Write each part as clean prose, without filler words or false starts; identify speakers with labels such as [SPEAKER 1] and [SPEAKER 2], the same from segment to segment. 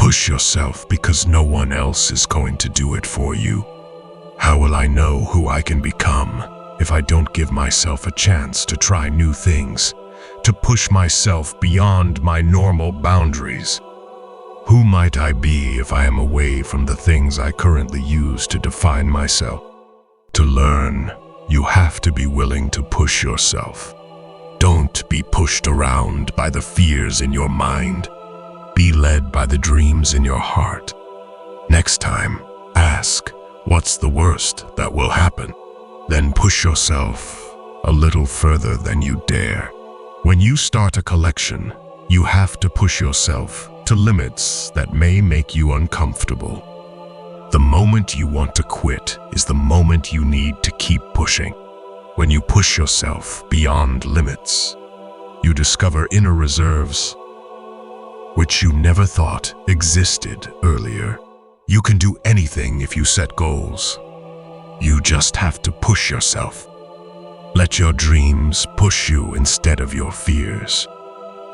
[SPEAKER 1] Push yourself because no one else is going to do it for you. How will I know who I can become if I don't give myself a chance to try new things, to push myself beyond my normal boundaries? Who might I be if I am away from the things I currently use to define myself? To learn, you have to be willing to push yourself. Don't be pushed around by the fears in your mind. Be led by the dreams in your heart. Next time, ask, what's the worst that will happen? Then push yourself a little further than you dare. When you start a collection, you have to push yourself to limits that may make you uncomfortable. The moment you want to quit is the moment you need to keep pushing. When you push yourself beyond limits, you discover inner reserves which you never thought existed earlier. You can do anything if you set goals. You just have to push yourself. Let your dreams push you instead of your fears.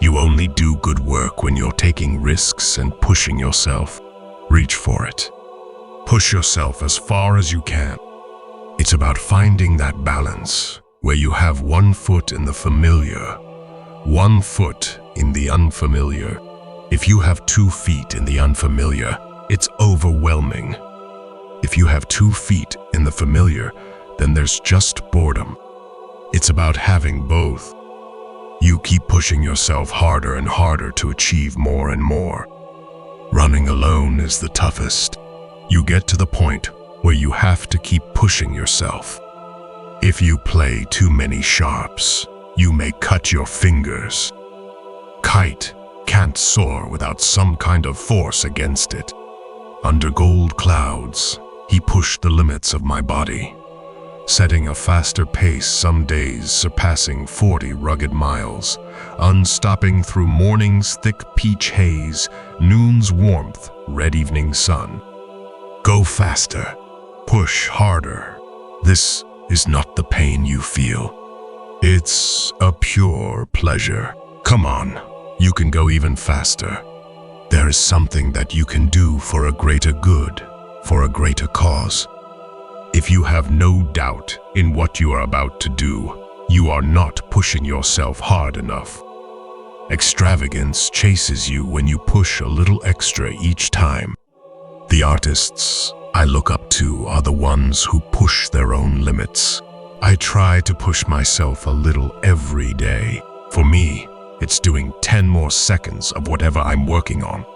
[SPEAKER 1] You only do good work when you're taking risks and pushing yourself. Reach for it. Push yourself as far as you can. It's about finding that balance where you have one foot in the familiar, one foot in the unfamiliar. If you have 2 feet in the unfamiliar, it's overwhelming. If you have 2 feet in the familiar, then there's just boredom. It's about having both. You keep pushing yourself harder and harder to achieve more and more. Running alone is the toughest. You get to the point where you have to keep pushing yourself. If you play too many sharps, you may cut your fingers. Kite can't soar without some kind of force against it. Under gold clouds, he pushed the limits of my body, setting a faster pace some days surpassing 40 rugged miles, unstopping through morning's thick peach haze, noon's warmth, red evening sun. Go faster, push harder. This is not the pain you feel. It's a pure pleasure. Come on, you can go even faster. There is something that you can do for a greater good, for a greater cause. If you have no doubt in what you are about to do, you are not pushing yourself hard enough. Extravagance chases you when you push a little extra each time. The artists I look up to are the ones who push their own limits. I try to push myself a little every day. For me, it's doing 10 more seconds of whatever I'm working on.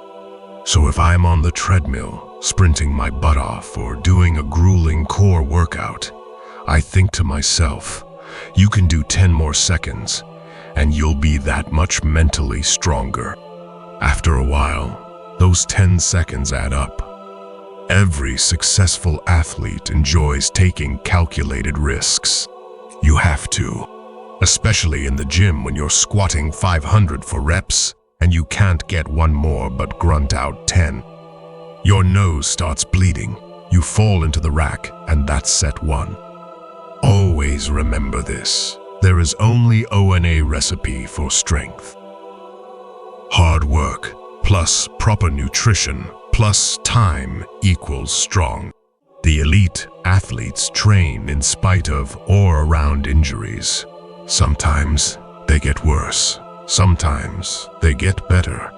[SPEAKER 1] So if I'm on the treadmill, sprinting my butt off, or doing a grueling core workout, I think to myself, you can do 10 more seconds, and you'll be that much mentally stronger. After a while, those 10 seconds add up. Every successful athlete enjoys taking calculated risks. You have to, especially in the gym when you're squatting 500 for reps and you can't get one more but grunt out 10. Your nose starts bleeding, you fall into the rack, and that's set 1. Always remember this. There is only O&A recipe for strength. Hard work plus proper nutrition plus time equals strong. The elite athletes train in spite of or around injuries. Sometimes they get worse, sometimes they get better,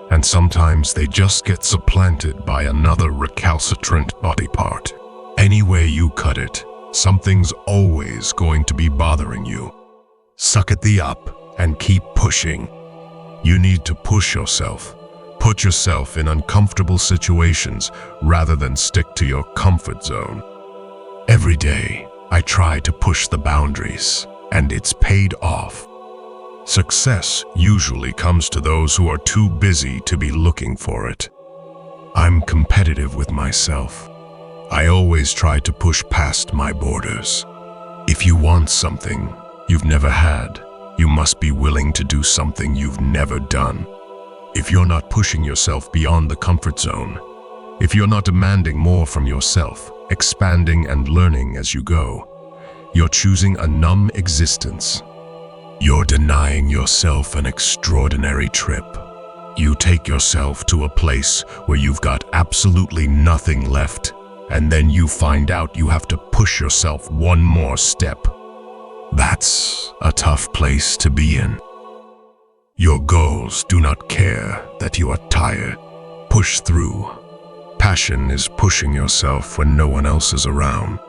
[SPEAKER 1] and sometimes they just get supplanted by another recalcitrant body part. Any way you cut it, something's always going to be bothering you. Suck it up and keep pushing. You need to push yourself. Put yourself in uncomfortable situations rather than stick to your comfort zone. Every day, I try to push the boundaries, and it's paid off. Success usually comes to those who are too busy to be looking for it. I'm competitive with myself. I always try to push past my borders. If you want something you've never had, you must be willing to do something you've never done. If you're not pushing yourself beyond the comfort zone, if you're not demanding more from yourself, expanding and learning as you go, you're choosing a numb existence. You're denying yourself an extraordinary trip. You take yourself to a place where you've got absolutely nothing left, and then you find out you have to push yourself one more step. That's a tough place to be in. Your goals do not care that you are tired. Push through. Passion is pushing yourself when no one else is around.